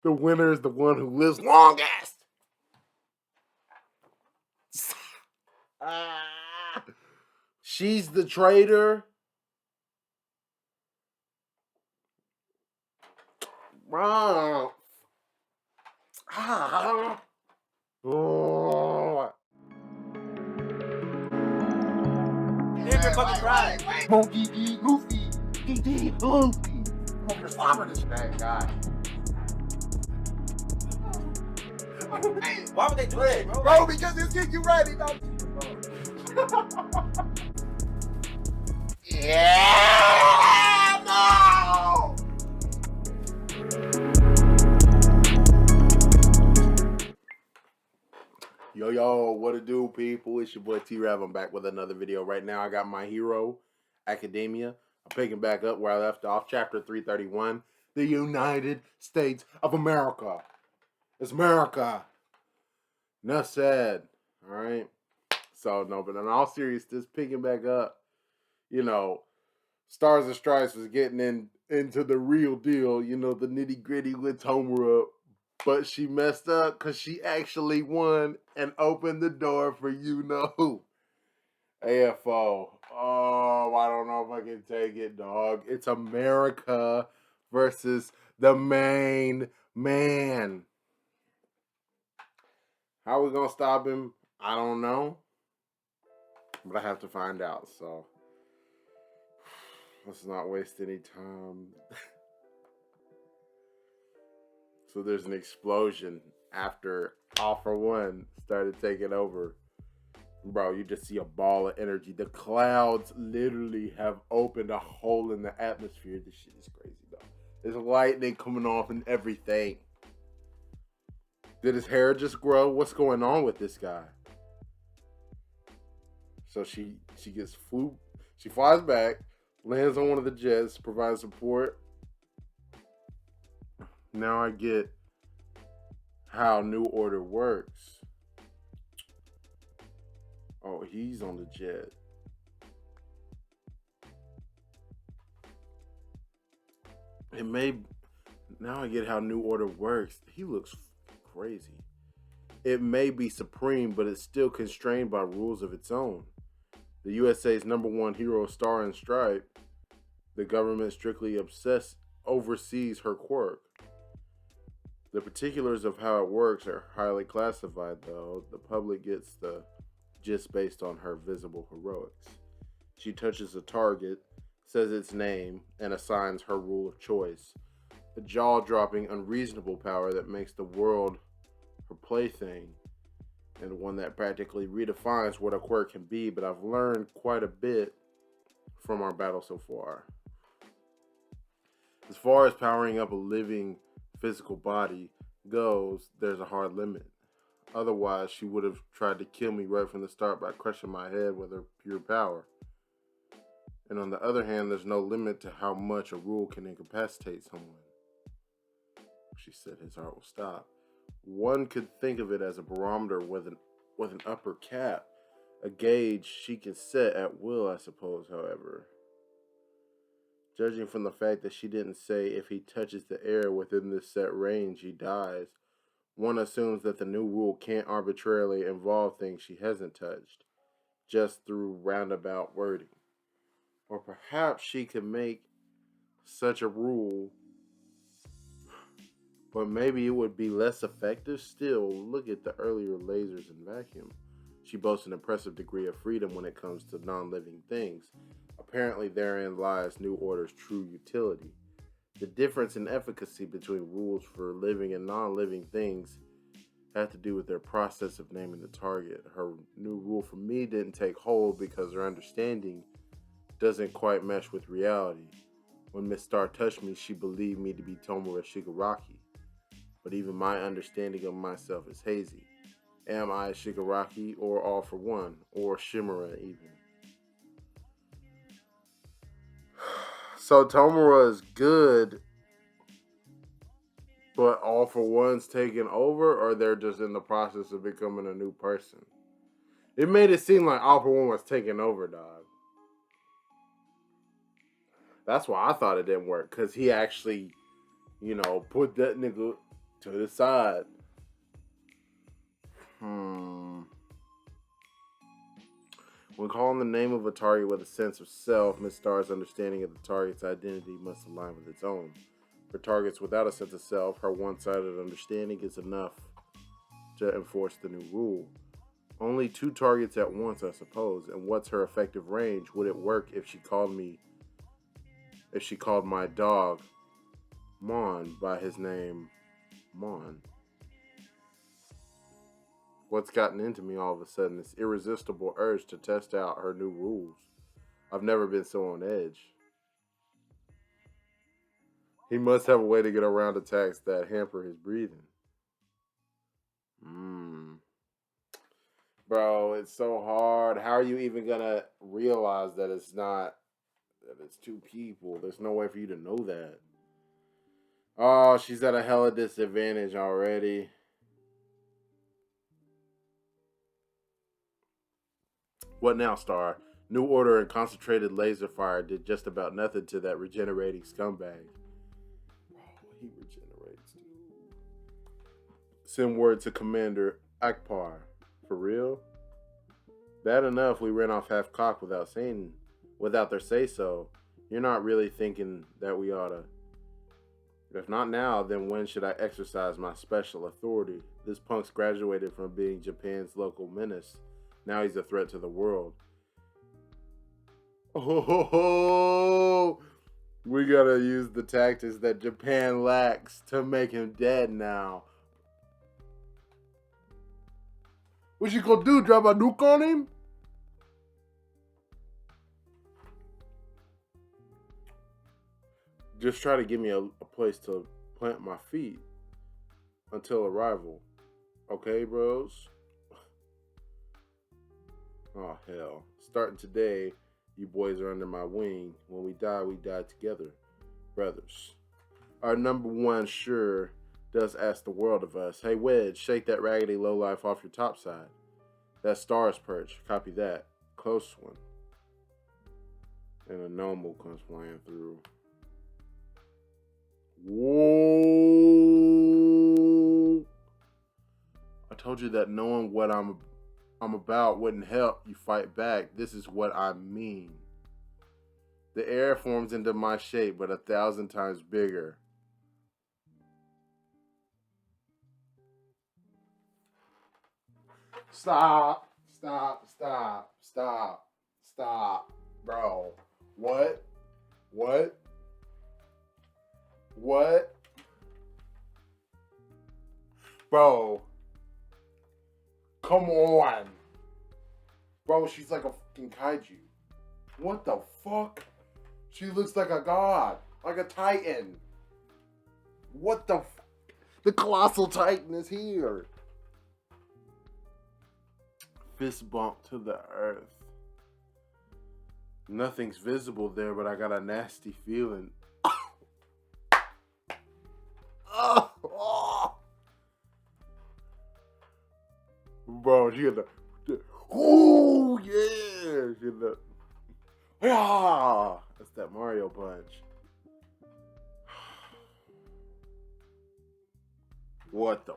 The winner is the one who lives longest. She's the traitor. Oh. Nigga fucking cried. Monkey D. Goofy. D. Goofy. You're slobbering this bad guy. Why would they do that, bro? Bro, because it's getting you ready, don't you? Yeah, no! Yo, what it do, people? It's your boy T-Rav. I'm back with another video. Right now, I got My Hero Academia. I'm picking back up where I left off, chapter 331, the United States of America. It's America. Enough said. All right. So, no, but in all seriousness, picking back up, you know, Stars and Stripes was getting into the real deal, you know, the nitty gritty with Tomura. But she messed up because she actually won and opened the door for you-know-who. AFO. Oh, I don't know if I can take it, dog. It's America versus the main man. How are we going to stop him? I don't know. But I have to find out, so let's not waste any time. So there's an explosion after All For One started taking over. Bro, you just see a ball of energy. The clouds literally have opened a hole in the atmosphere. This shit is crazy, though. There's lightning coming off and everything. Did his hair just grow? What's going on with this guy? So she flies back, lands on one of the jets, provides support. Now I get how New Order works. Oh, he's on the jet. Now I get how New Order works. He looks crazy. It may be supreme, but it's still constrained by rules of its own. The USA's #1 hero, Star and Stripe, the government strictly oversees her quirk. The particulars of how it works are highly classified, though. The public gets the gist based on her visible heroics. She touches a target, says its name, and assigns her rule of choice. A jaw-dropping, unreasonable power that makes the world her plaything, and one that practically redefines what a quirk can be, but I've learned quite a bit from our battle so far. As far as powering up a living physical body goes, there's a hard limit. Otherwise, she would have tried to kill me right from the start by crushing my head with her pure power. And on the other hand, there's no limit to how much a rule can incapacitate someone. She said his heart will stop. One could think of it as a barometer with an upper cap, a gauge she can set at will, I suppose, however. Judging from the fact that she didn't say if he touches the air within this set range, he dies, one assumes that the new rule can't arbitrarily involve things she hasn't touched, just through roundabout wording. Or perhaps she could make such a rule, but maybe it would be less effective still. Look at the earlier lasers and vacuum. She boasts an impressive degree of freedom when it comes to non-living things. Apparently therein lies New Order's true utility. The difference in efficacy between rules for living and non-living things had to do with their process of naming the target. Her new rule for me didn't take hold because her understanding doesn't quite mesh with reality. When Miss Star touched me, she believed me to be Tomura Shigaraki. But even my understanding of myself is hazy. Am I Shigaraki or All For One or Shimura even? So Tomura is good, but All For One's taking over, or they're just in the process of becoming a new person? It made it seem like All For One was taking over, dog. That's why I thought it didn't work, because he actually, put that nigga To the side. When calling the name of a target with a sense of self, Miss Star's understanding of the target's identity must align with its own. For targets without a sense of self, her one-sided understanding is enough to enforce the new rule. Only 2 targets at once, I suppose. And what's her effective range? Would it work if she called my dog Mon by his name Mon? What's gotten into me all of a sudden? This irresistible urge to test out her new rules. I've never been so on edge. He must have a way to get around attacks that hamper his breathing. Bro, it's so hard. How are you even gonna realize that it's 2 people? There's no way for you to know that. Oh, she's at a hella disadvantage already. What now, Star? New Order and concentrated laser fire did just about nothing to that regenerating scumbag. He regenerates too. Send word to Commander Akbar. For real? Bad enough we ran off half-cocked without their say-so. You're not really thinking that we oughta. If not now, then when should I exercise my special authority? This punk's graduated from being Japan's local menace. Now he's a threat to the world. Oh, we gotta use the tactics that Japan lacks to make him dead now. What you gonna do? Drop a nuke on him? Just try to give me a place to plant my feet until arrival. Okay, bros? Oh, hell. Starting today, you boys are under my wing. When we die together. Brothers. Our number 1 sure does ask the world of us. Hey, Wedge, shake that raggedy lowlife off your top side. That Star's perch. Copy that. Close one. And a Noble comes flying through. Whoa! I told you that knowing what I'm about wouldn't help you fight back. This is what I mean. The air forms into my shape, but 1,000 times bigger. Stop. Bro. What? Bro. Come on. Bro, she's like a fucking kaiju. What the fuck? She looks like a god. Like a titan. What the fuck? The colossal titan is here. Fist bump to the earth. Nothing's visible there, but I got a nasty feeling. Bro, she got the oh yeah, she got the that's that Mario punch. What the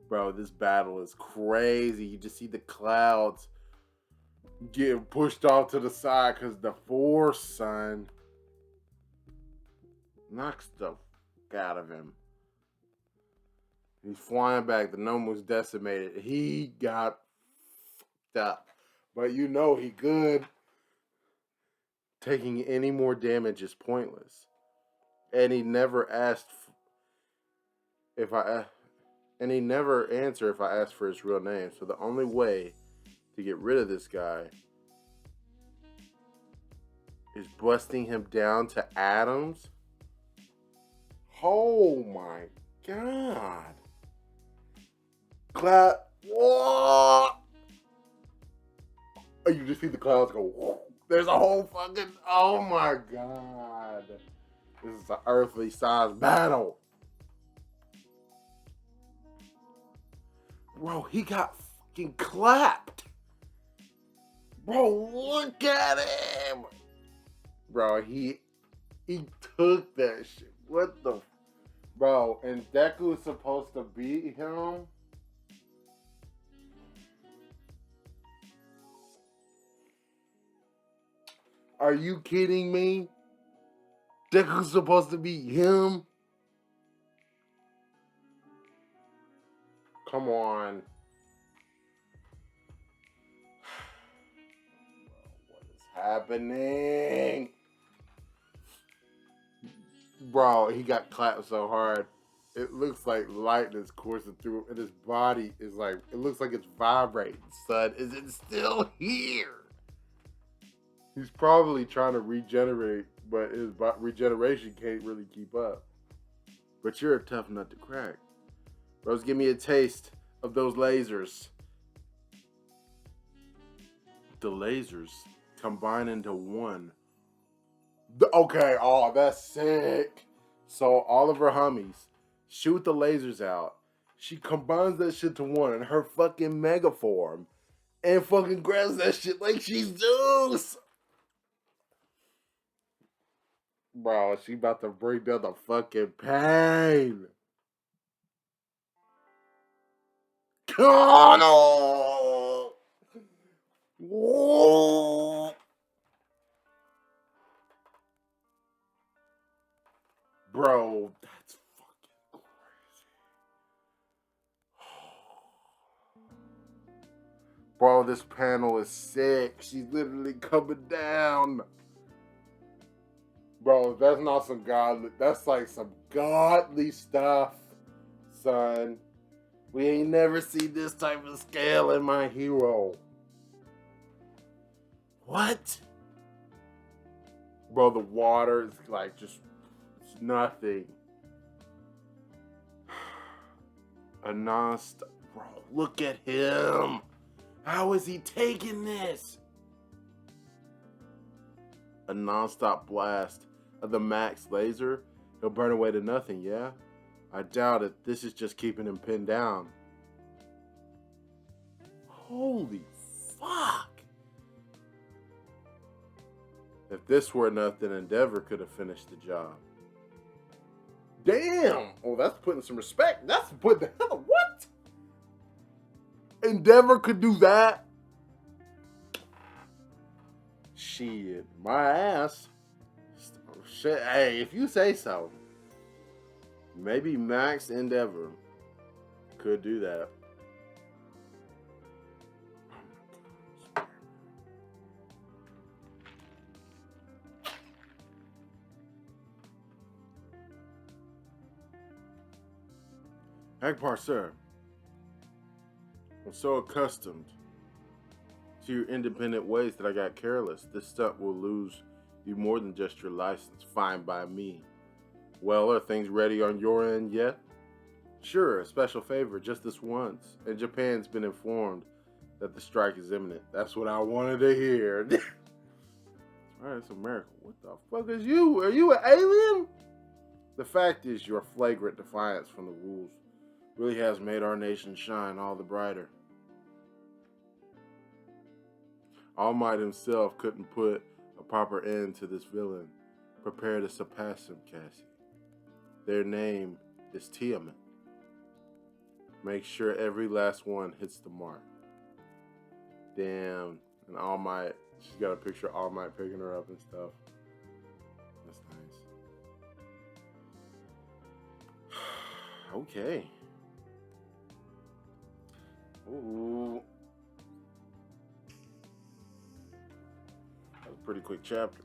bro? This battle is crazy. You just see the clouds getting pushed off to the side because the force, son, knocks the fuck out of him. He's flying back. The gnome was decimated. He got fucked up. But you know he good. Taking any more damage is pointless. And he never asked and he never answered if I asked for his real name. So the only way to get rid of this guy is busting him down to atoms. Oh my god. Clap. Whoa. Oh, you just see the clouds go. Whoa. There's a whole fucking. Oh my god. This is an earthly size battle. Bro, he got fucking clapped. Bro, look at him. Bro, he took that shit. What the? Bro, and Deku's supposed to beat him? Are you kidding me? Deku's supposed to beat him? Come on. What is happening? Bro, he got clapped so hard. It looks like lightning is coursing through, and his body is like, it looks like it's vibrating, son. Is it still here? He's probably trying to regenerate, but his regeneration can't really keep up. But you're a tough nut to crack. Bros, give me a taste of those lasers. The lasers combine into one. Okay, oh, that's sick. So all of her homies shoot the lasers out. She combines that shit to one in her fucking mega form and fucking grabs that shit like she's Zeus. Bro, she about to bring down the fucking pain. Oh no! Whoa. Bro, that's fucking crazy. Bro, this panel is sick. She's literally coming down. Bro, that's not some godly. That's like some godly stuff, son. We ain't never seen this type of scale in my hero. What? Bro, the water is like just, it's nothing. A non-stop. Bro, look at him. How is he taking this? A non-stop blast of the max laser. He'll burn away to nothing, yeah? I doubt it. This is just keeping him pinned down. Holy fuck. If this were enough, then Endeavor could have finished the job. Damn! Oh, that's putting some respect. That's putting the hell. What? Endeavor could do that? Shit, my ass. Shit, hey, if you say so. Maybe Max Endeavor could do that. Agpar, sir. I'm so accustomed to your independent ways that I got careless. This stunt will lose you more than just your license. Fine by me. Well, are things ready on your end yet? Sure, a special favor, just this once. And Japan's been informed that the strike is imminent. That's what I wanted to hear. Alright, it's America. What the fuck is you? Are you an alien? The fact is, your flagrant defiance from the rules really has made our nation shine all the brighter. All Might himself couldn't put a proper end to this villain. Prepare to surpass him, Cassie. Their name is Tiamat. Make sure every last one hits the mark. Damn. And All Might, she's got a picture of All Might picking her up and stuff. That's nice. Okay. Ooh. That was a pretty quick chapter.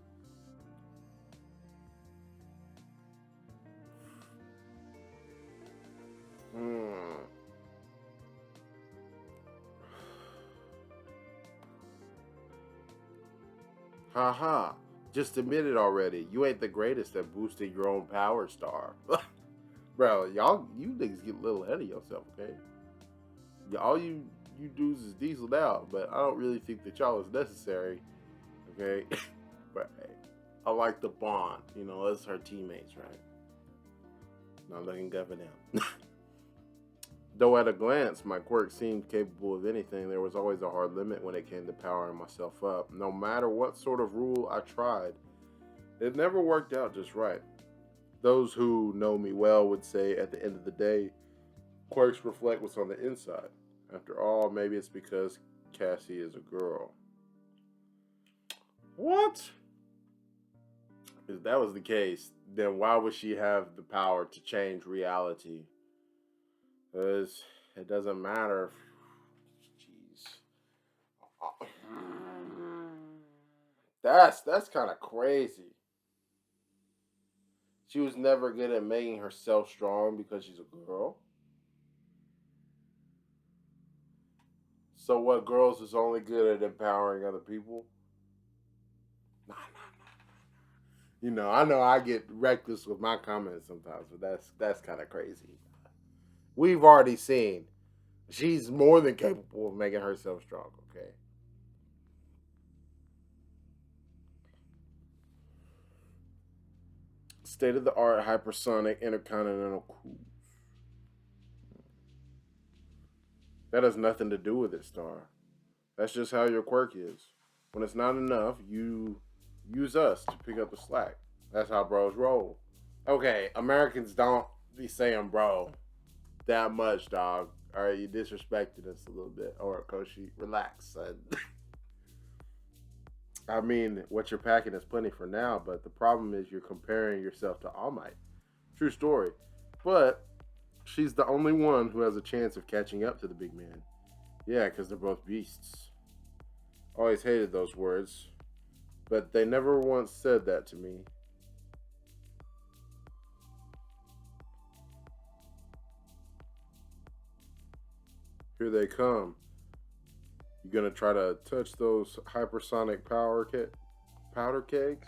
Haha. Just admit it already. You ain't the greatest at boosting your own power star. Bro, you niggas get a little ahead of yourself, okay? All you dudes is dieseled out, but I don't really think that y'all is necessary, okay? But hey, I like the bond, you know, us her teammates, right? Not looking good for them. Though at a glance, my quirk seemed capable of anything, there was always a hard limit when it came to powering myself up. No matter what sort of rule I tried, it never worked out just right. Those who know me well would say at the end of the day, quirks reflect what's on the inside. After all, maybe it's because Cassie is a girl. What? If that was the case, then why would she have the power to change reality? Because it doesn't matter. Jeez. That's kind of crazy. She was never good at making herself strong because she's a girl. So what, girls is only good at empowering other people? Nah. You know I get reckless with my comments sometimes, but that's kind of crazy. We've already seen she's more than capable of making herself strong, okay? State of the art hypersonic intercontinental cruise. That has nothing to do with it, Star. That's just how your quirk is. When it's not enough, you use us to pick up the slack. That's how bros roll. Okay, Americans don't be saying bro that much, dog. Alright, you disrespected us a little bit. Horikoshi, relax, son. I mean, what you're packing is plenty for now, but the problem is you're comparing yourself to All Might. True story. But she's the only one who has a chance of catching up to the big man. Yeah, because they're both beasts. Always hated those words, but they never once said that to me. Here they come. You gonna try to touch those hypersonic powder kegs?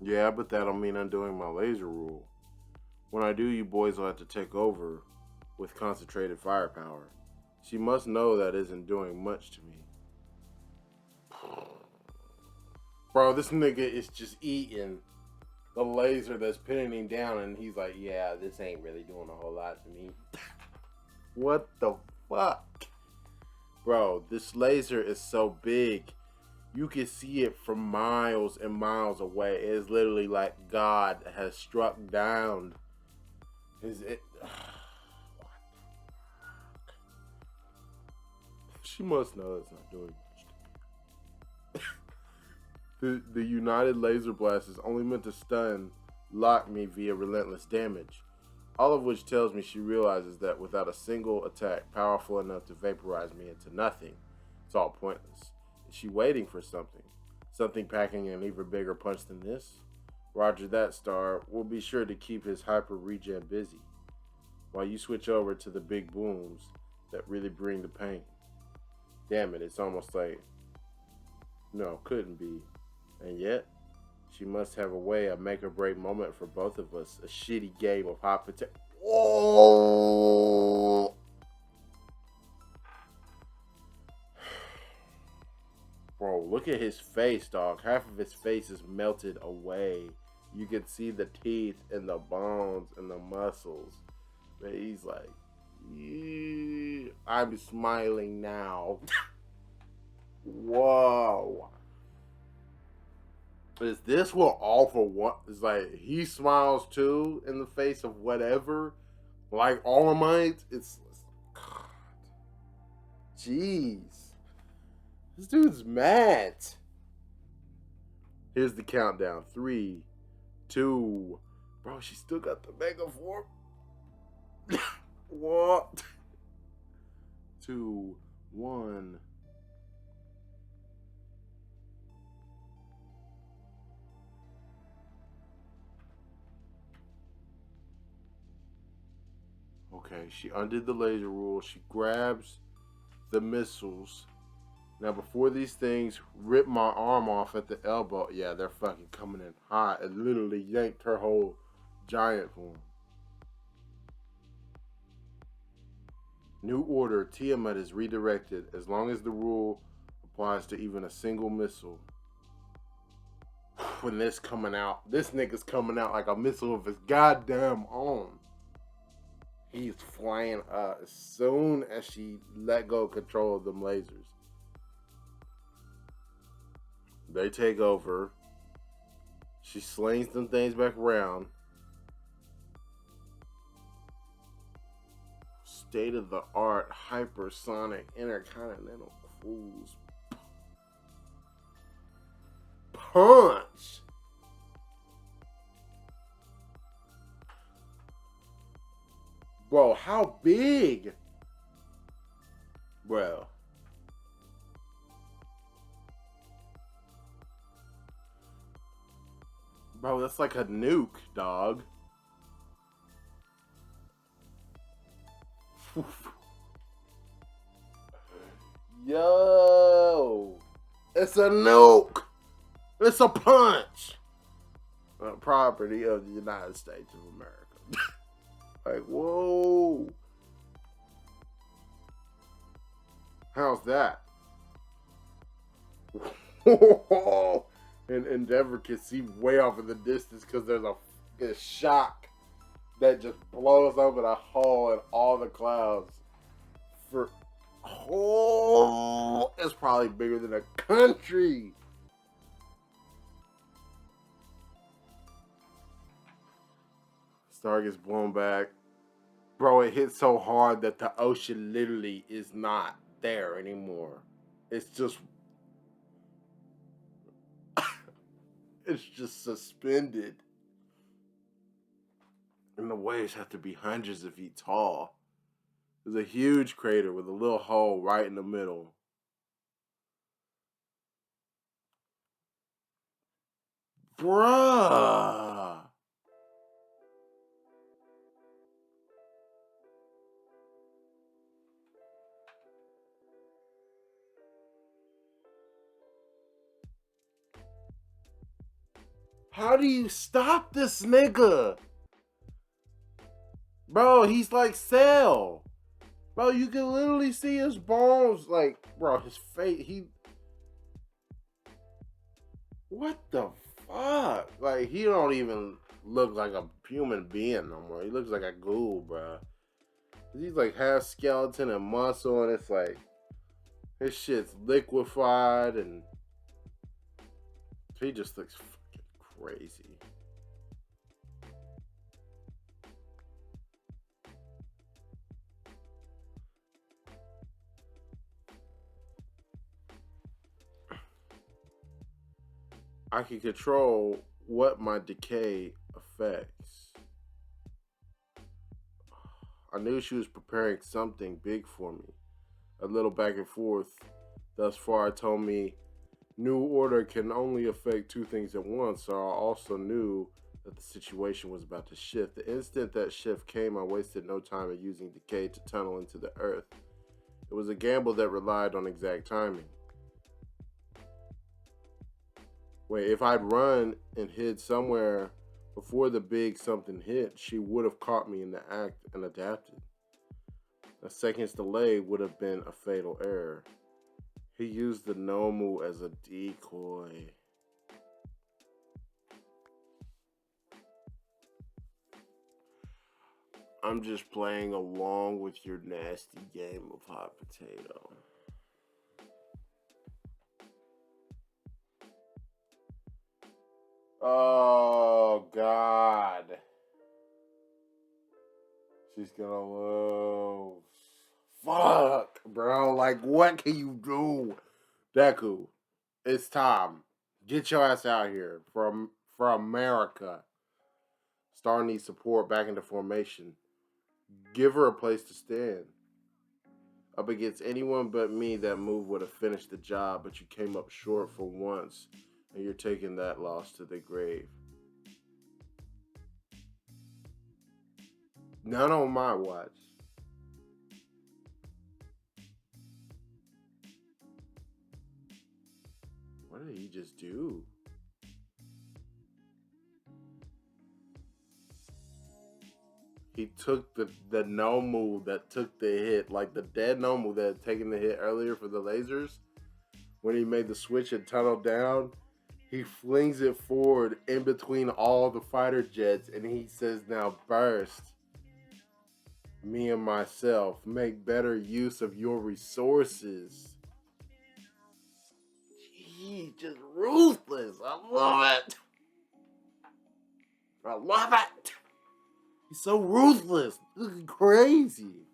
Yeah, but that'll mean undoing my laser rule. When I do, you boys will have to take over with concentrated firepower. She must know that isn't doing much to me. Bro, this nigga is just eating the laser that's pinning him down, and he's like, yeah, this ain't really doing a whole lot to me. What the fuck? Bro, this laser is so big. You can see it from miles and miles away. It is literally like God has struck down. Is it? She must know it's not doing much to me. The United Laser Blast is only meant to lock me via relentless damage. All of which tells me she realizes that without a single attack powerful enough to vaporize me into nothing, it's all pointless. Is she waiting for something? Something packing an even bigger punch than this? Roger that, Star. We'll be sure to keep his hyper regen busy, while you switch over to the big booms that really bring the pain. Damn it, it's almost like, no, couldn't be. And yet, she must have a way, a make or break moment for both of us. A shitty game of hot potato. Oh! Bro, look at his face, dog. Half of his face is melted away. You can see the teeth and the bones and the muscles. But he's like, yeah, I'm smiling now. Whoa. Is this what all for what? It's like he smiles too in the face of whatever. Like All Might. It's God. Jeez. This dude's mad. Here's the countdown. 3, 2. Bro, she still got the mega form. What? 2, 1. Okay, she undid the laser rule. She grabs the missiles. Now, before these things rip my arm off at the elbow, yeah, they're fucking coming in hot. It literally yanked her whole giant form. New order. Tiamat is redirected as long as the rule applies to even a single missile. When this coming out, this nigga's coming out like a missile of his goddamn own. He's flying up as soon as she let go of control of them lasers. They take over. She slings them things back around. State-of-the-art hypersonic intercontinental cruise punch. Bro, how big? Bro. Bro, that's like a nuke, dog. Yo, it's a nuke. It's a punch. Property of the United States of America. Like, whoa. How's that? And Endeavor can see way off in the distance because there's a shock that just blows open a hole in all the clouds. It's probably bigger than a country. Star gets blown back. Bro, it hit so hard that the ocean literally is not there anymore. It's just it's just suspended. And the waves have to be hundreds of feet tall. There's a huge crater with a little hole right in the middle. Bruh. How do you stop this nigga? Bro, he's like Cell. Bro, you can literally see his bones. Like, bro, his face, what the fuck? Like, he don't even look like a human being no more. He looks like a ghoul, bro. He's like half skeleton and muscle, and it's like, his shit's liquefied, and he just looks fucking crazy. I can control what my decay affects. I knew she was preparing something big for me. A little back and forth thus far told me New Order can only affect two things at once, so I also knew that the situation was about to shift. The instant that shift came, I wasted no time in using decay to tunnel into the earth. It was a gamble that relied on exact timing. Wait, if I'd run and hid somewhere before the big something hit, she would have caught me in the act and adapted. A second's delay would have been a fatal error. He used the Nomu as a decoy. I'm just playing along with your nasty game of hot potato. Oh, God. She's gonna lose. Fuck, bro. Like, what can you do? Deku, it's time. Get your ass out here for America. Star needs support back into formation. Give her a place to stand. Up against anyone but me, that move would have finished the job, but you came up short for once, and you're taking that loss to the grave. None on my watch. What did he just do? He took the Nomu that took the hit, like the dead Nomu that had taken the hit earlier for the lasers. When he made the switch and tunneled down, he flings it forward in between all the fighter jets, and he says, now burst. Me and myself, make better use of your resources. He's just ruthless. I love it. I love it. He's so ruthless. This is crazy.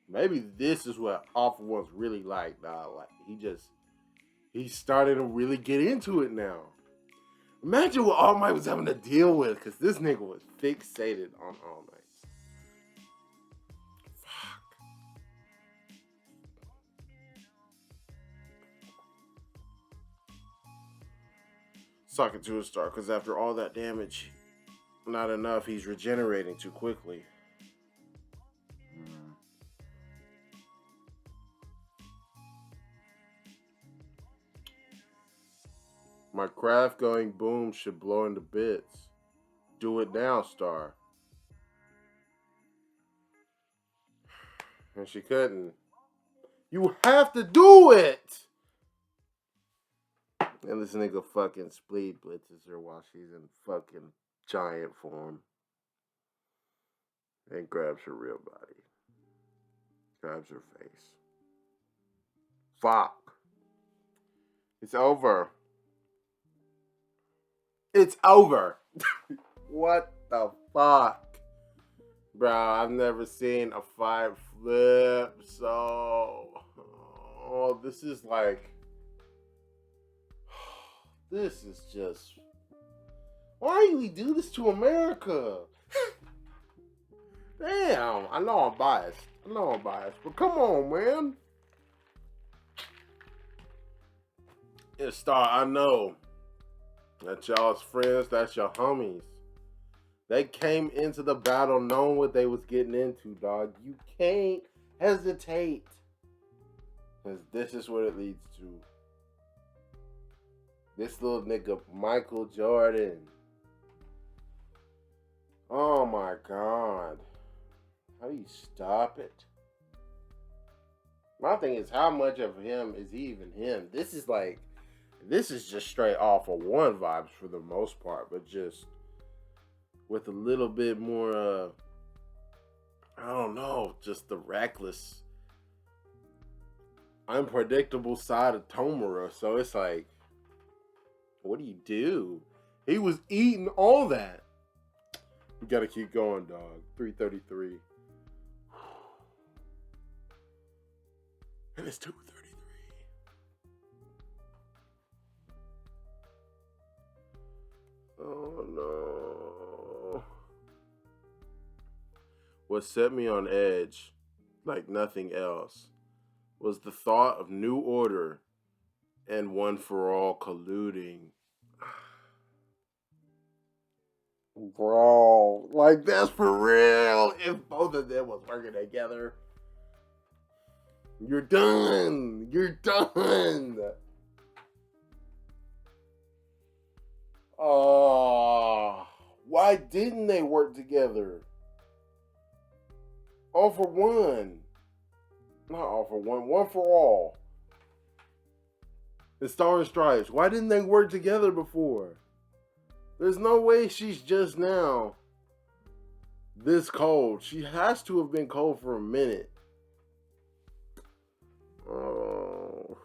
Maybe this is what All For One's really like, dog. Like he's starting to really get into it now. Imagine what All Might was having to deal with, because this nigga was fixated on All Might. Talking to a star, because after all that damage, not enough, he's regenerating too quickly. My craft going boom should blow into bits. Do it now, Star. And she couldn't. You have to do it! And this nigga fucking spleed blitzes her while she's in fucking giant form. And grabs her real body. Grabs her face. Fuck. It's over. It's over. What the fuck? Bro, I've never seen a fight flip so... Oh, this is like... This is just... Why do we do this to America? Damn, I know I'm biased. But come on, man. Yeah, Star, I know. That's y'all's friends, that's your homies. They came into the battle knowing what they was getting into, dog. You can't hesitate. Because this is what it leads to. This little nigga, Michael Jordan. Oh my God. How do you stop it? My thing is, how much of him is even him? This is just straight All For One vibes for the most part, but just with a little bit more, I don't know, just the reckless, unpredictable side of Tomura. So it's like, what do you do? He was eating all that. We gotta keep going, dog. 333. And it's 2:33. Oh no. What set me on edge, like nothing else, was the thought of New Order and One For All colluding. Bro, like that's for real. If both of them was working together, you're done. You're done. Oh, why didn't they work together? All For One. Not All For One. One For All. The Star and Stripes. Why didn't they work together before? There's no way she's just now this cold. She has to have been cold for a minute. Oh.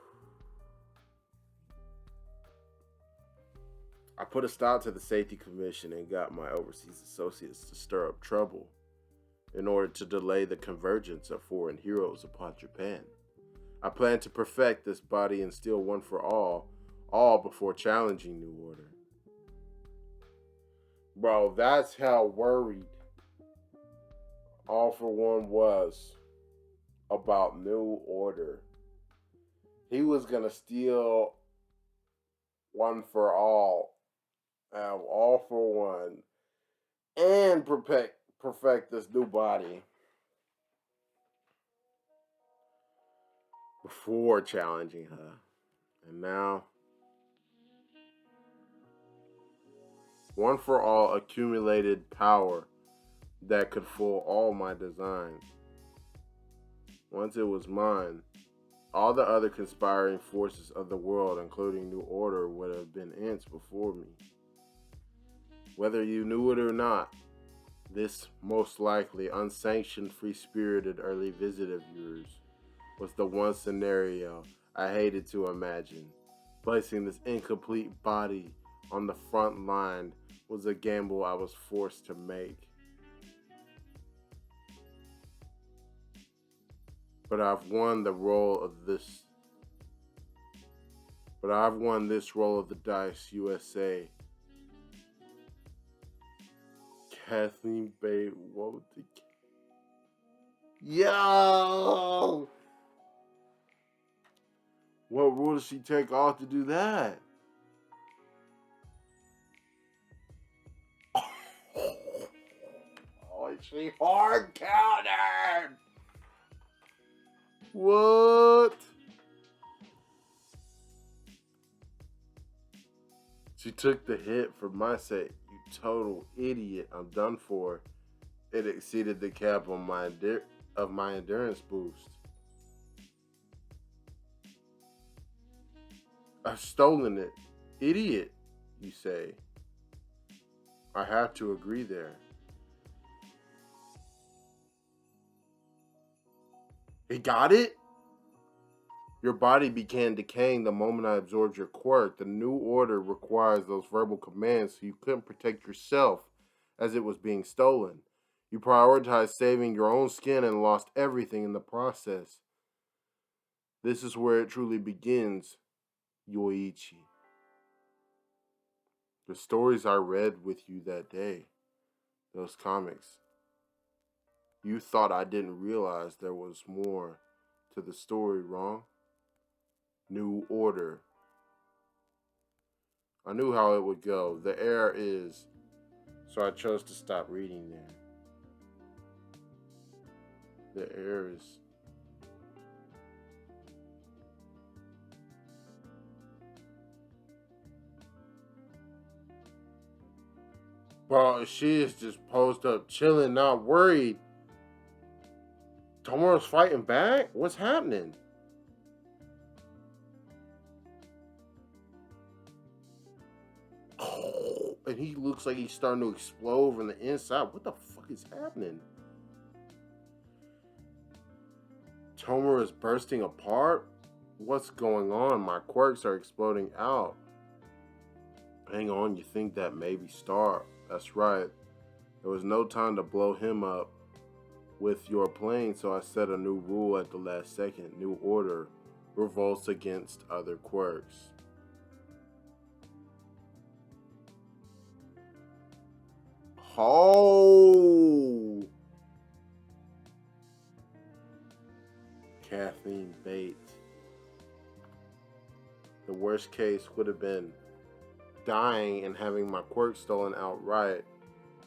I put a stop to the safety commission and got my overseas associates to stir up trouble in order to delay the convergence of foreign heroes upon Japan. I plan to perfect this body and steal One For all before challenging New Order. Bro, that's how worried All For One was about New Order. He was gonna steal One For All, have All For One, and perfect this new body before challenging her. And now, One For All accumulated power that could fool all my designs. Once it was mine, all the other conspiring forces of the world, including New Order, would have been ants before me. Whether you knew it or not, this most likely unsanctioned, free-spirited early visit of yours was the one scenario I hated to imagine, placing this incomplete body on the front line was a gamble I was forced to make. But I've won this roll of the dice, USA. Kathleen Bay, what the... Yo! What rule does she take off to do that? Oh, she hard countered! What? She took the hit for my sake. You total idiot. I'm done for. It exceeded the cap on my endurance boost. I've stolen it. Idiot, you say. I have to agree there. He got it? Your body began decaying the moment I absorbed your quirk. The new order requires those verbal commands so you couldn't protect yourself as it was being stolen. You prioritized saving your own skin and lost everything in the process. This is where it truly begins, Yoichi. The stories I read with you that day, those comics, you thought I didn't realize there was more to the story, wrong? New order. I knew how it would go. The error is, so I chose to stop reading there. The error is. Bro, she is just posed up, chilling, not worried. Tomoro's fighting back? What's happening? Oh, and he looks like he's starting to explode from the inside. What the fuck is happening? Tomura is bursting apart? What's going on? My quirks are exploding out. Hang on, you think that maybe Star? That's right. There was no time to blow him up with your plane, so I set a new rule at the last second. New order revolts against other quirks. Oh! Kathleen Bates. The worst case would have been dying and having my quirk stolen outright.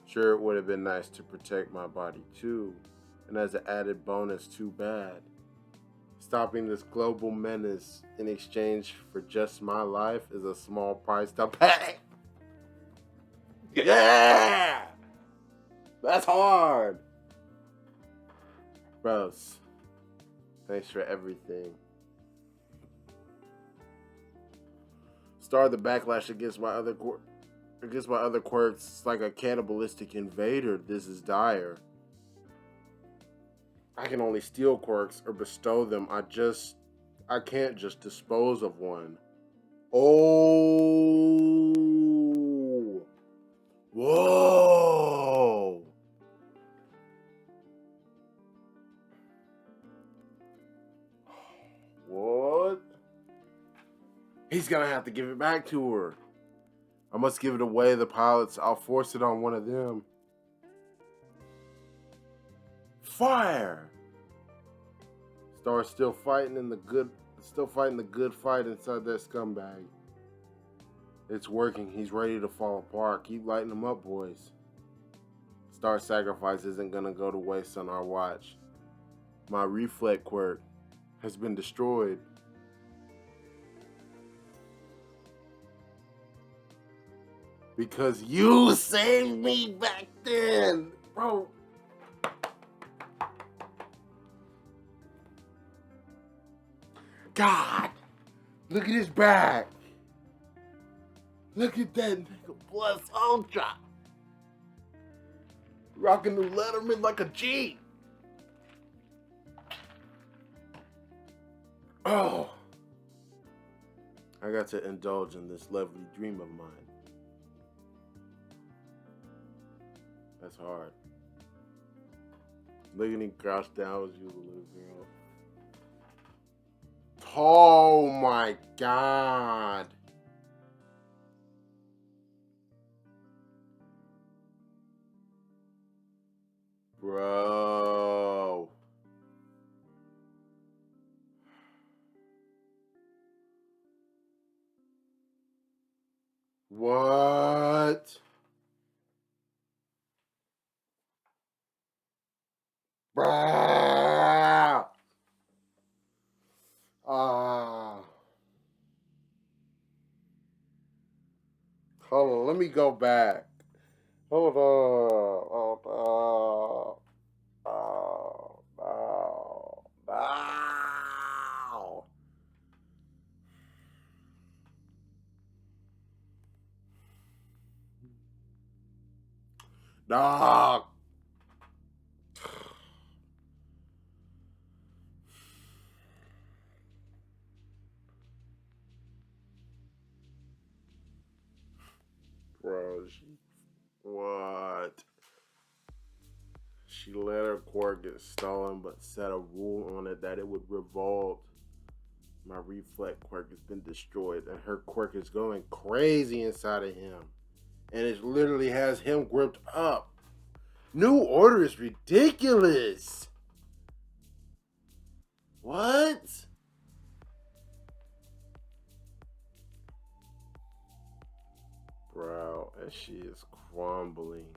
Sure, it would have been nice to protect my body too. And as an added bonus, too bad. Stopping this global menace in exchange for just my life is a small price to pay. Yeah! That's hard! Bros, thanks for everything. Start the backlash against my other quirks. It's like a cannibalistic invader. This is dire. I can only steal quirks or bestow them. I can't just dispose of one. Oh. Whoa. What? He's gonna have to give it back to her. I must give it away. The pilots, I'll force it on one of them. Fire! Star's still fighting the good fight inside that scumbag. It's working. He's ready to fall apart. Keep lighting him up, boys. Star's sacrifice isn't gonna go to waste on our watch. My reflect quirk has been destroyed. Because you saved me back then, bro. God, look at his back. Look at that nigga plus Ultra. Rocking the Letterman like a G. Oh. I got to indulge in this lovely dream of mine. That's hard. Look at him crouched down as you was a little girl. Oh my God. Bro. What? Bruh. Hold on, let me go back. Hold on. Hold on. Oh, no. No. No. Bro, what? She let her quirk get stolen, but set a rule on it that it would revolt. My reflex quirk has been destroyed, and her quirk is going crazy inside of him. And it literally has him gripped up. New Order is ridiculous. What? Bro, that shit is crumbling.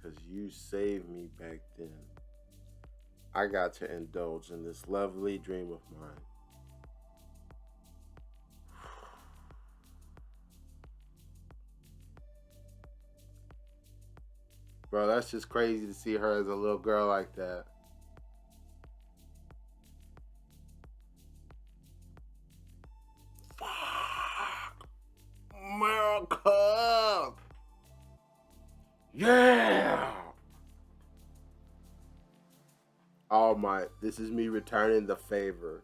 Because you saved me back then. I got to indulge in this lovely dream of mine. Bro, that's just crazy to see her as a little girl like that. Fuck! America! Yeah! All Might, this is me returning the favor.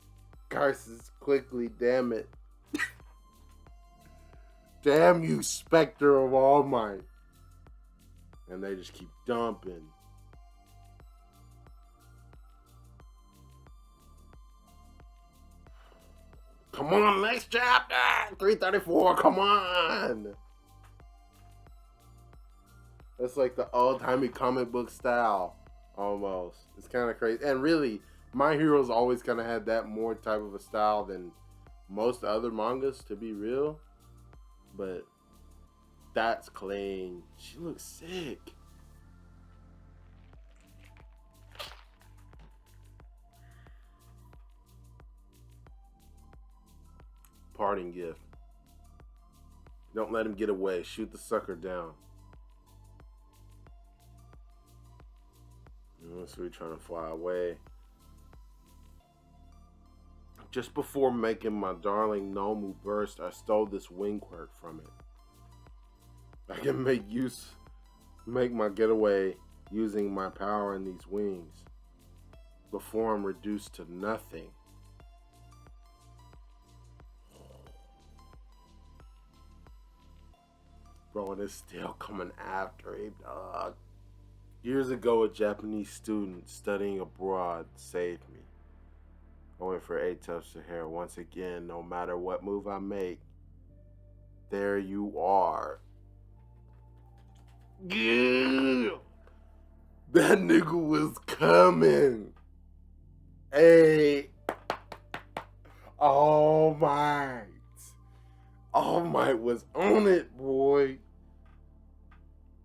Curses quickly, damn it. Damn you, Spectre of All Might. And they just keep dumping. Come on, next chapter! 334, come on! That's like the old-timey comic book style, almost. It's kind of crazy. And really, My Hero's always kind of had that more type of a style than most other mangas, to be real. But that's clean. She looks sick. Parting gift. Don't let him get away. Shoot the sucker down. So we're trying to fly away. Just before making my darling Nomu burst, I stole this wing quirk from it. I can make my getaway using my power in these wings before I'm reduced to nothing. Bro, and it's still coming after him, dog. Years ago, a Japanese student studying abroad saved me. I went for 8 tufts of hair. Once again, no matter what move I make, there you are. Yeah! That nigga was coming. Hey. All Might. All Might was on it, boy.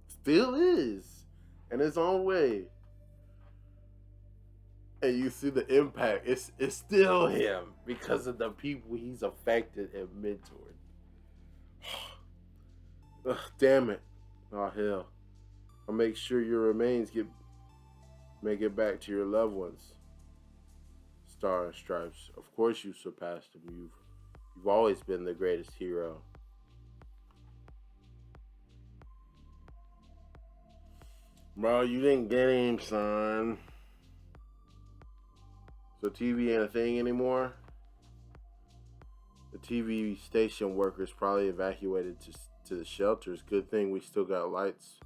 Still is. In his own way. And you see the impact. It's still him because of the people he's affected and mentored. Ugh, damn it. Oh, hell. I'll make sure your remains make it back to your loved ones. Star and Stripes. Of course you surpassed him. You've always been the greatest hero. Bro, you didn't get him, son. So TV ain't a thing anymore? The TV station workers probably evacuated to the shelters. Good thing we still got lights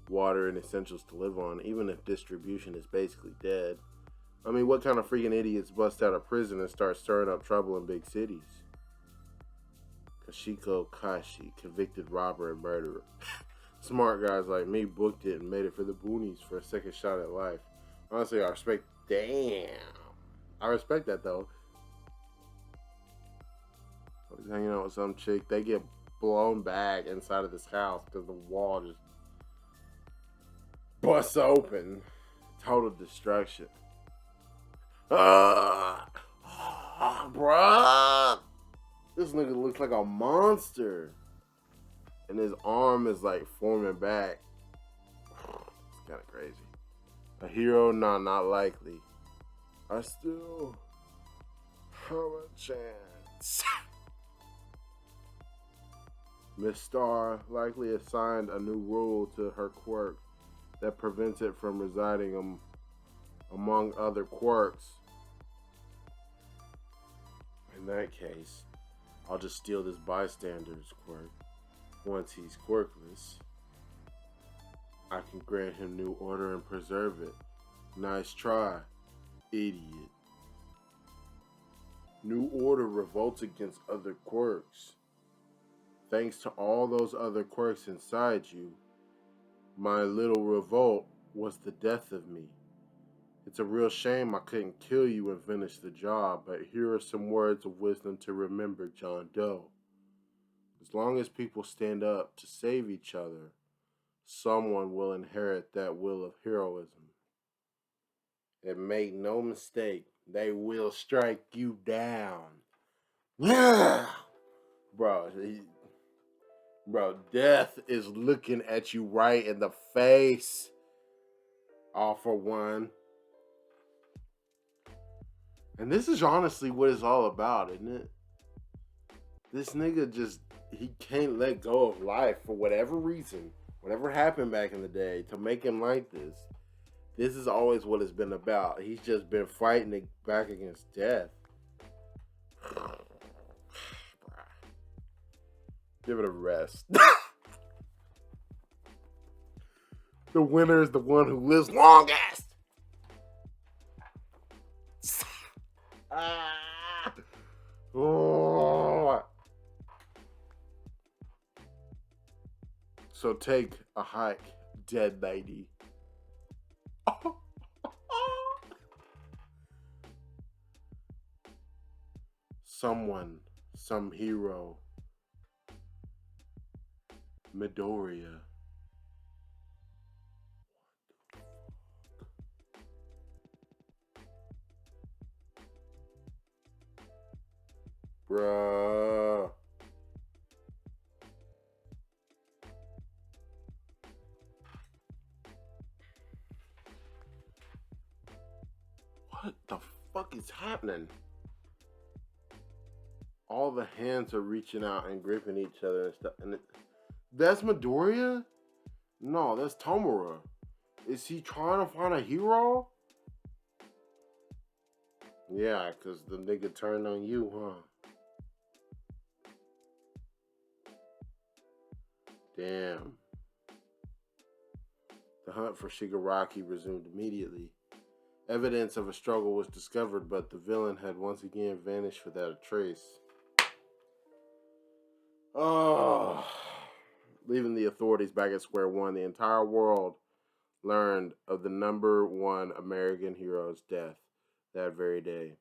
water, and essentials to live on, even if distribution is basically dead. I mean, what kind of freaking idiots bust out of prison and start stirring up trouble in big cities? Kashiko Kashi, convicted robber and murderer. Smart guys like me booked it and made it for the boonies for a second shot at life. Honestly, I respect. Damn. I respect that though. I was hanging out with some chick. They get blown back inside of this house because the wall just busts open. Total destruction. Bruh. This nigga looks like a monster. And his arm is like forming back. It's kind of crazy. A hero? Nah, not likely. I still have a chance. Miss Star likely assigned a new rule to her quirk that prevents it from residing among other quirks. In that case, I'll just steal this bystander's quirk. Once he's quirkless, I can grant him new order and preserve it. Nice try, idiot. New order revolts against other quirks. Thanks to all those other quirks inside you, my little revolt was the death of me. It's a real shame I couldn't kill you and finish the job, but here are some words of wisdom to remember, John Doe. As long as people stand up to save each other, someone will inherit that will of heroism. And make no mistake, they will strike you down. Yeah! Bro, death is looking at you right in the face. All for one. And this is honestly what it's all about, isn't it? This nigga just, he can't let go of life for whatever reason, whatever happened back in the day to make him like this. This is always what it's been about. He's just been fighting it back against death. Give it a rest. The winner is the one who lives longest. Oh. So take a hike, dead lady. Someone, some hero. Midoriya. Bruh. What the fuck is happening? All the hands are reaching out and gripping each other and stuff. And that's Midoriya? No, that's Tomura. Is he trying to find a hero? Yeah, because the nigga turned on you, huh? Damn. The hunt for Shigaraki resumed immediately. Evidence of a struggle was discovered, but the villain had once again vanished without a trace. Oh, leaving the authorities back at square one, the entire world learned of the number one American hero's death that very day,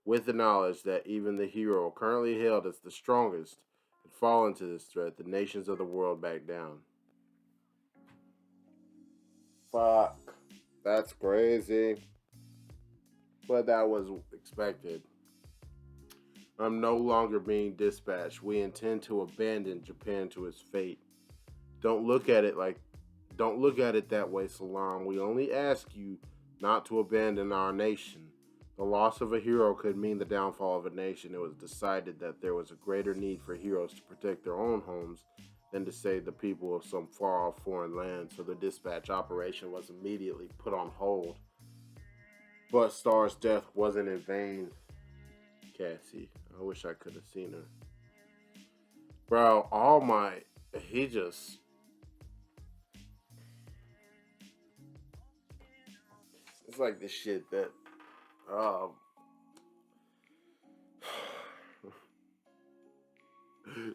with the knowledge that even the hero currently hailed as the strongest had fallen to this threat. The nations of the world backed down. Fuck, that's crazy, but that was expected. I'm no longer being dispatched. We intend to abandon Japan to its fate. Don't look at it that way, Salam. We only ask you not to abandon our nation. The loss of a hero could mean the downfall of a nation. It was decided that there was a greater need for heroes to protect their own homes than to save the people of some far-off foreign land, so the dispatch operation was immediately put on hold. But Star's death wasn't in vain. Cassie, I wish I could have seen her. Bro, All Might, he just... It's like the shit that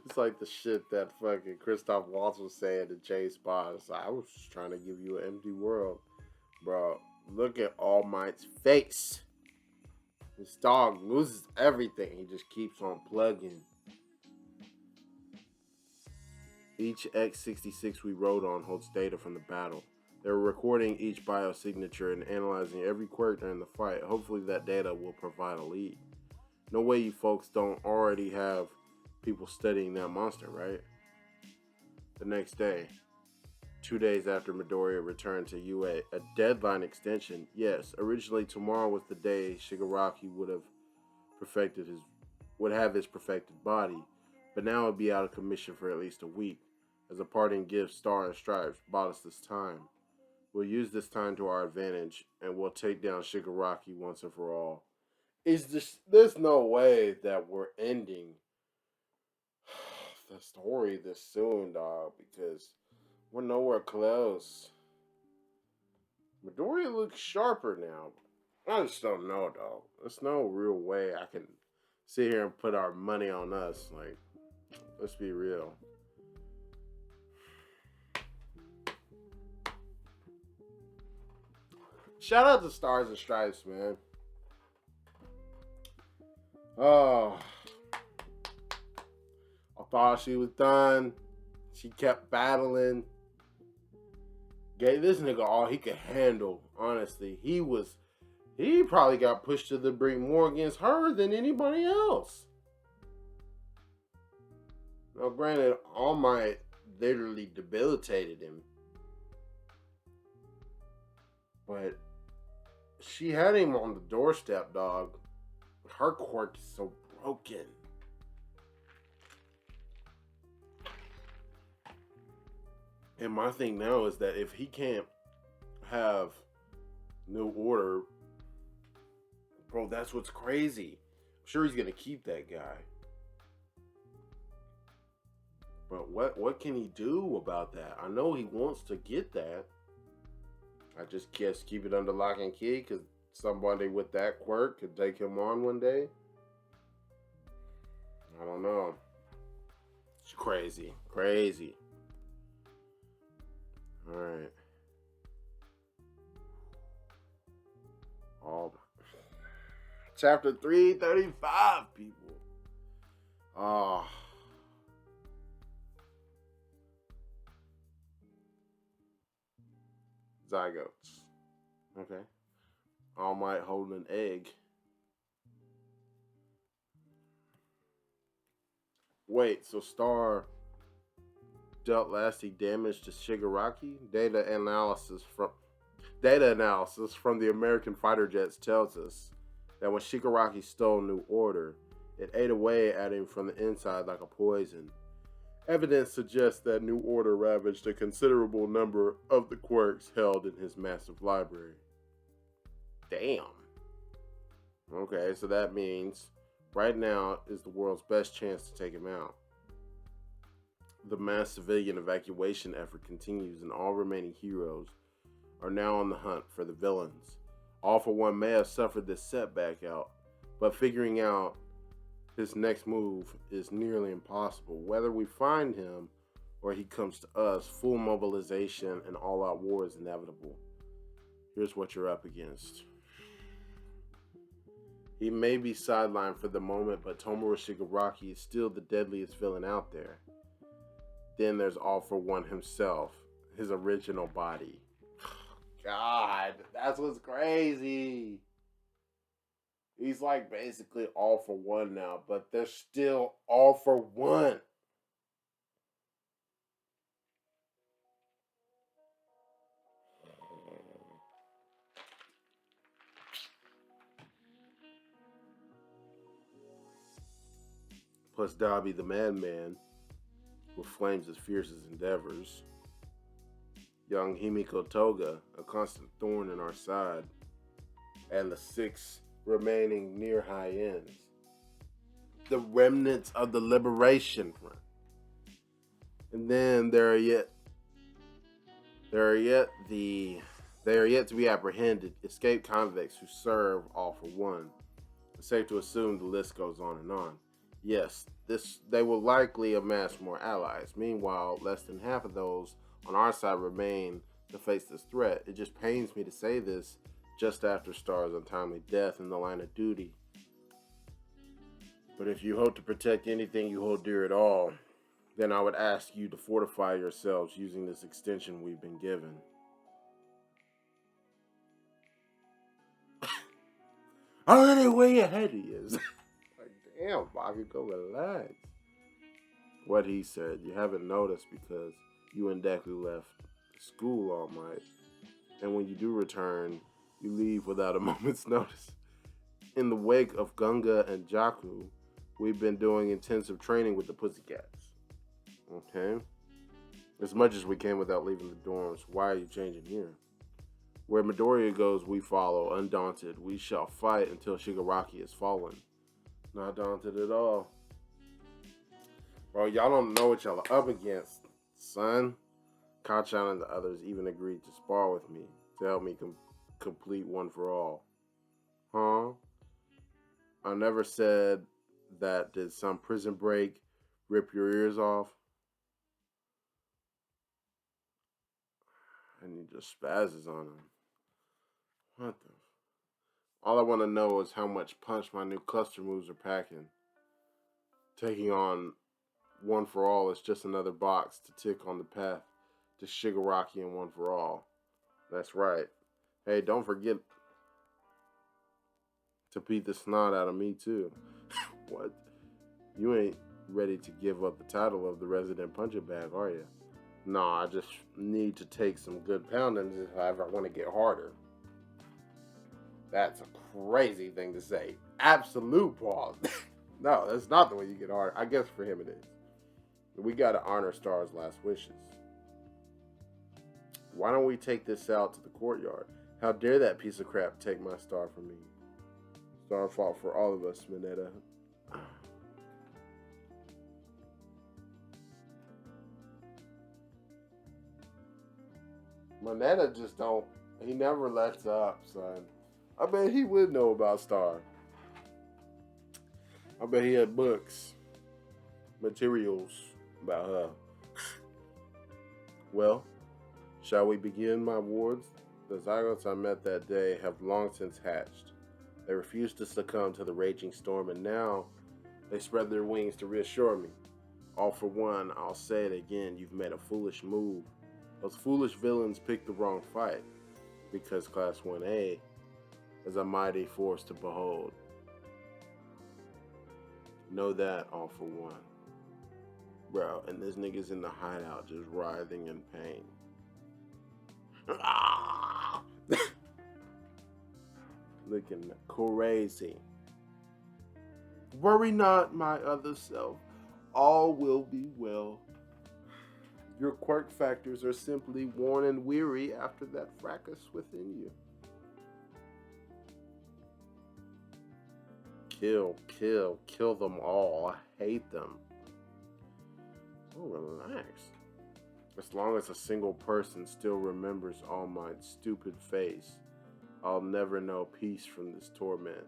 it's like the shit that fucking Christoph Waltz was saying to James Bond. It's like, I was just trying to give you an empty world. Bro, look at All Might's face. This dog loses everything. He just keeps on plugging. Each X-66 we rode on holds data from the battle. They're recording each biosignature and analyzing every quirk during the fight. Hopefully that data will provide a lead. No way you folks don't already have people studying that monster, right? The next day, 2 days after Midoriya returned to UA, a deadline extension. Yes, originally tomorrow was the day Shigaraki would have his perfected body, but now it'd be out of commission for at least a week. As a parting gift, Star and Stripes bought us this time. We'll use this time to our advantage, and we'll take down Shigaraki once and for all. There's no way that we're ending the story this soon, dog, because we're nowhere close. Midoriya looks sharper now. I just don't know, dog. There's no real way I can sit here and put our money on us. Like, let's be real. Shout out to Stars and Stripes, man. Oh, I thought she was done. She kept battling. Gave this nigga all he could handle, honestly. He probably got pushed to the brink more against her than anybody else. Now, granted, All Might literally debilitated him. But she had him on the doorstep, dog. Her quirk is so broken. And my thing now is that if he can't have New Order, bro, that's what's crazy. I'm sure he's gonna keep that guy. But what can he do about that? I know he wants to get that. I just guess keep it under lock and key because somebody with that quirk could take him on one day. I don't know. It's crazy. Crazy. Alright. Chapter 335, people. Oh. Zygotes. Okay. All Might holding an egg. Wait, so Star dealt lasting damage to Shigaraki? Data analysis from the American fighter jets tells us that when Shigaraki stole New Order, it ate away at him from the inside like a poison. Evidence suggests that New Order ravaged a considerable number of the quirks held in his massive library. Damn. Okay, so that means right now is the world's best chance to take him out. The mass civilian evacuation effort continues, and all remaining heroes are now on the hunt for the villains. All for One may have suffered this setback out, but figuring out his next move is nearly impossible. Whether we find him or he comes to us, full mobilization and all-out war is inevitable. Here's what you're up against. He may be sidelined for the moment, but Tomura Shigaraki is still the deadliest villain out there. Then there's All for One himself, his original body. God, that's what's crazy. He's like basically All for One now, but they're still All for One. Plus Dabi the Madman, with flames as fierce as endeavors. Young Himiko Toga, a constant thorn in our side. And the 6 remaining near high ends. The remnants of the Liberation Front. And then there are yet the They are yet to be apprehended, escaped convicts who serve all for one. It's safe to assume the list goes on and on. Yes, they will likely amass more allies. Meanwhile, less than half of those on our side remain to face this threat. It just pains me to say this just after Star's untimely death in the line of duty. But if you hope to protect anything you hold dear at all, then I would ask you to fortify yourselves using this extension we've been given. Already way ahead he is. Like, damn, Bakugo, relax. What he said, you haven't noticed because you and Deku left school all night. And when you do return, you leave without a moment's notice. In the wake of Gunga and Jaku, we've been doing intensive training with the Pussycats. Okay? As much as we can without leaving the dorms, why are you changing here? Where Midoriya goes, we follow, undaunted. We shall fight until Shigaraki is fallen. Not daunted at all. Bro, y'all don't know what y'all are up against, son. Kachan and the others even agreed to spar with me to help me complete One for All. Huh? I never said that. Did some prison break rip your ears off? And he just spazzes on him. What the? All I want to know is how much punch my new cluster moves are packing. Taking on One for All is just another box to tick on the path to Shigaraki and One for All. That's right. Hey, don't forget to beat the snot out of me too. What? You ain't ready to give up the title of the resident punching bag, are you? No, I just need to take some good poundings if I ever want to get harder. That's a crazy thing to say. Absolute pause. No, that's not the way you get harder. I guess for him it is. We gotta honor Star's last wishes. Why don't we take this out to the courtyard? How dare that piece of crap take my star from me? Star fought for all of us, Mineta. Mineta just don't, he never lets up, son. I bet he would know about Star. I bet he had books, materials about her. Well, shall we begin, my wards? The Zygotes I met that day have long since hatched. They refused to succumb to the raging storm, and now they spread their wings to reassure me. All for one, I'll say it again, you've made a foolish move. Those foolish villains picked the wrong fight, because Class 1A is a mighty force to behold. Know that, all for one. Bro, and this nigga's in the hideout just writhing in pain. Looking crazy. Worry not, my other self. All will be well. Your quirk factors are simply worn and weary after that fracas within you. Kill them all. I hate them. Oh, relax. As long as a single person still remembers All Might's stupid face, I'll never know peace from this torment.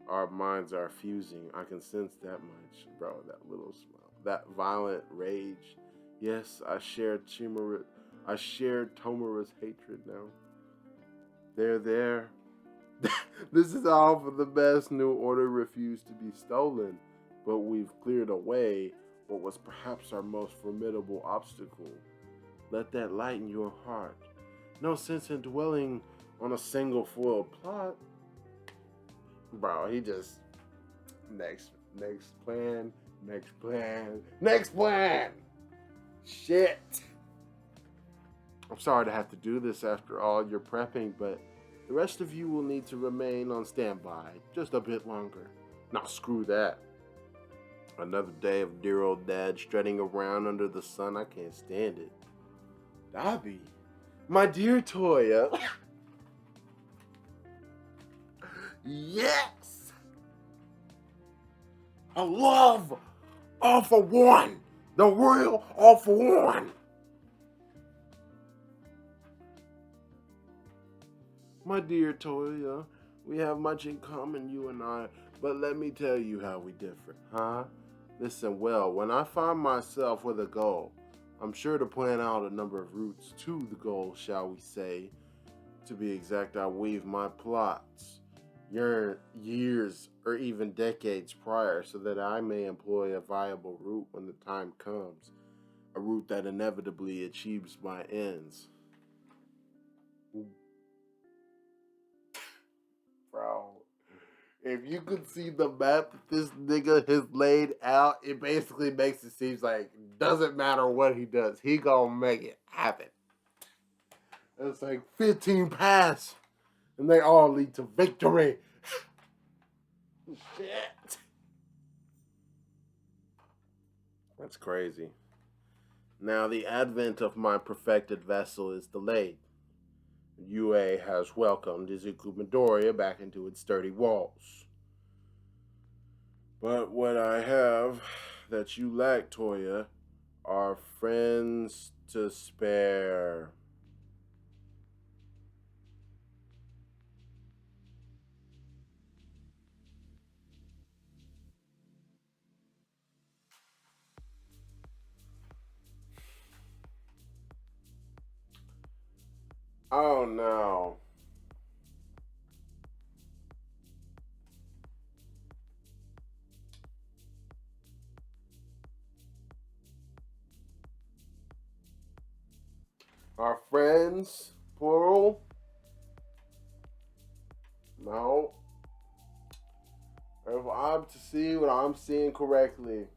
Our minds are fusing. I can sense that much. Bro, that little smile. That violent rage. Yes, I share Tomura's hatred now. They're there. This is all for the best. New Order refused to be stolen, but we've cleared away what was perhaps our most formidable obstacle. Let that lighten your heart. No sense in dwelling on a single foiled plot. Bro, he just next plan. Shit. I'm sorry to have to do this after all your prepping, but the rest of you will need to remain on standby just a bit longer. Now screw that. Another day of dear old dad strutting around under the sun. I can't stand it. Dabi, my dear Toya. Yes! I love All for One! The real All for One! My dear Toya, we have much in common, you and I, but let me tell you how we differ, huh? Listen, well, when I find myself with a goal, I'm sure to plan out a number of routes to the goal, shall we say. To be exact, I weave my plots years or even decades prior so that I may employ a viable route when the time comes, a route that inevitably achieves my ends. Bro, if you could see the map that this nigga has laid out, it basically makes it seem like doesn't matter what he does, he gonna make it happen. It's like 15 paths, and they all lead to victory. Shit. That's crazy. Now the advent of my perfected vessel is delayed. UA has welcomed Izuku Midoriya back into its sturdy walls. But what I have that you lack, Toya, are friends to spare. Oh no. Our friends, plural? No. If I'm to see what I'm seeing correctly.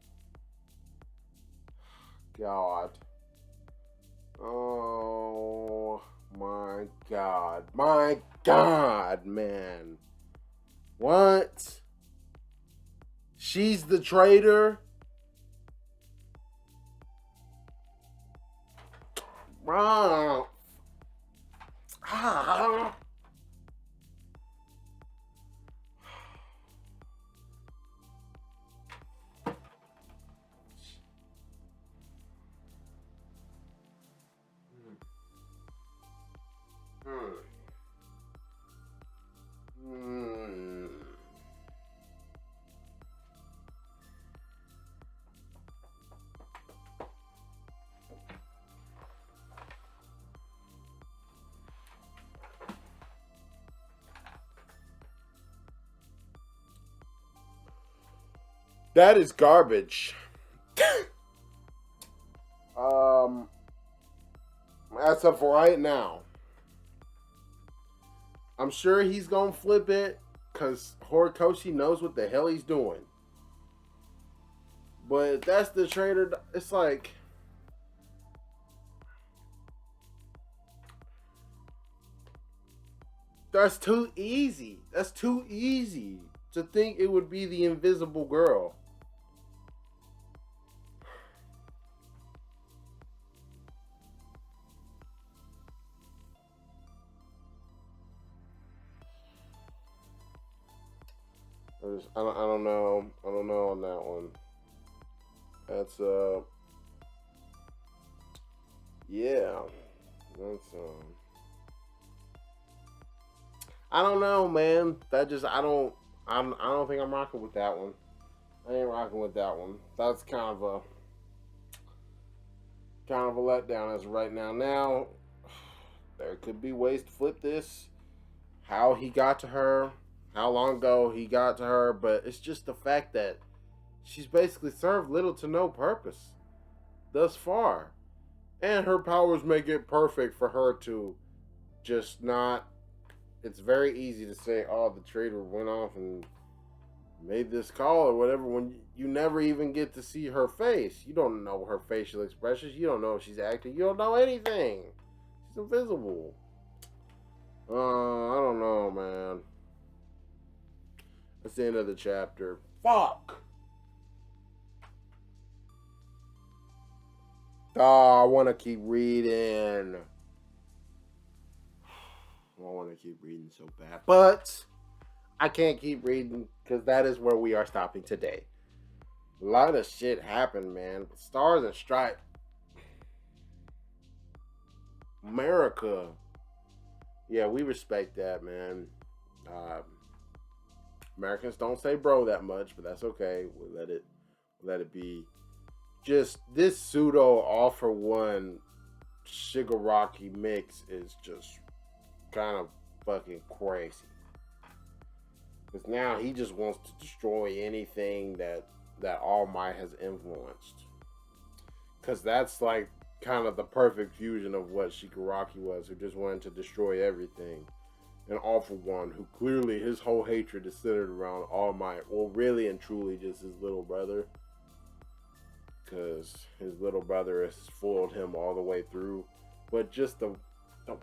God. Oh my God. My God, man. What? She's the traitor? Wow. Ah. That is garbage. As of right now, I'm sure he's gonna flip it because Horikoshi knows what the hell he's doing. But if that's the traitor, it's like that's too easy. That's too easy to think it would be the invisible girl. I don't know. I don't know on that one. That's yeah. That's I don't know, man. I don't think I'm rocking with that one. I ain't rocking with that one. That's kind of a letdown as of right now. Now there could be ways to flip this. How he got to her, how long ago he got to her, but it's just the fact that she's basically served little to no purpose thus far. And her powers make it perfect for her to just not. It's very easy to say, oh, the traitor went off and made this call or whatever when you never even get to see her face. You don't know her facial expressions. You don't know if she's acting. You don't know anything. She's invisible. I don't know, man. That's the end of the chapter. Fuck! Oh, I want to keep reading. I want to keep reading so bad. But I can't keep reading because that is where we are stopping today. A lot of shit happened, man. Stars and Stripes. America. Yeah, we respect that, man. Americans don't say bro that much, but that's okay. We'll let it be. Just this pseudo all for one Shigaraki mix is just kind of fucking crazy. Because now he just wants to destroy anything that All Might has influenced. Because that's like kind of the perfect fusion of what Shigaraki was, who just wanted to destroy everything. And All for One, who clearly his whole hatred is centered around All Might. Well, really and truly just his little brother. Because his little brother has foiled him all the way through. But just the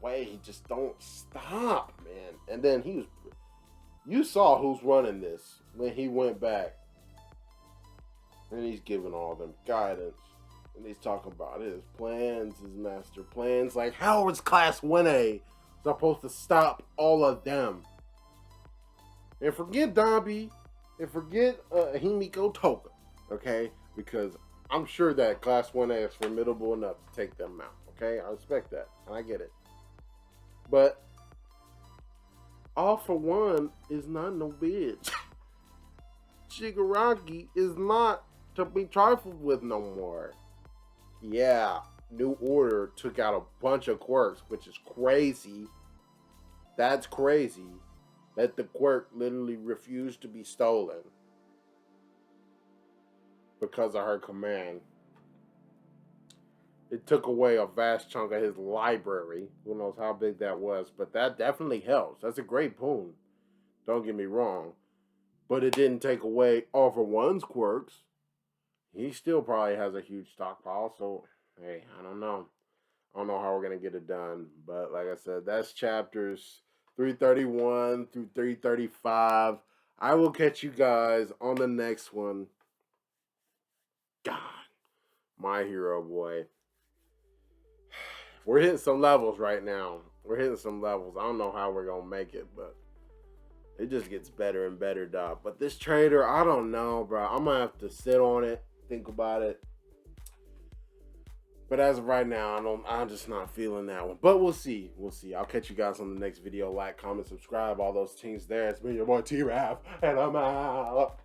way he just don't stop, man. And then you saw who's running this when he went back. And he's giving all them guidance. And he's talking about his plans, his master plans. Like, how is Class 1A supposed to stop all of them? And forget Dambi. And forget Himiko Toga. Okay? Because I'm sure that Class 1A is formidable enough to take them out. Okay? I respect that. And I get it. But All for One is not no bitch. Shigaraki is not to be trifled with no more. Yeah, New Order took out a bunch of quirks, which is crazy. That's crazy that the quirk literally refused to be stolen because of her command. It took away a vast chunk of his library. Who knows how big that was, but that definitely helps. That's a great boon. Don't get me wrong. But it didn't take away All for One's quirks. He still probably has a huge stockpile, so, hey, I don't know. I don't know how we're going to get it done. But like I said, that's chapters 331 through 335. I will catch you guys on the next one. God, my hero, boy. We're hitting some levels right now. We're hitting some levels. I don't know how we're going to make it, but it just gets better and better, dog. But this trader, I don't know, bro. I'm going to have to sit on it, think about it. But as of right now, I'm just not feeling that one. But we'll see. We'll see. I'll catch you guys on the next video. Like, comment, subscribe, all those things there. It's been your boy T-Rav, and I'm out.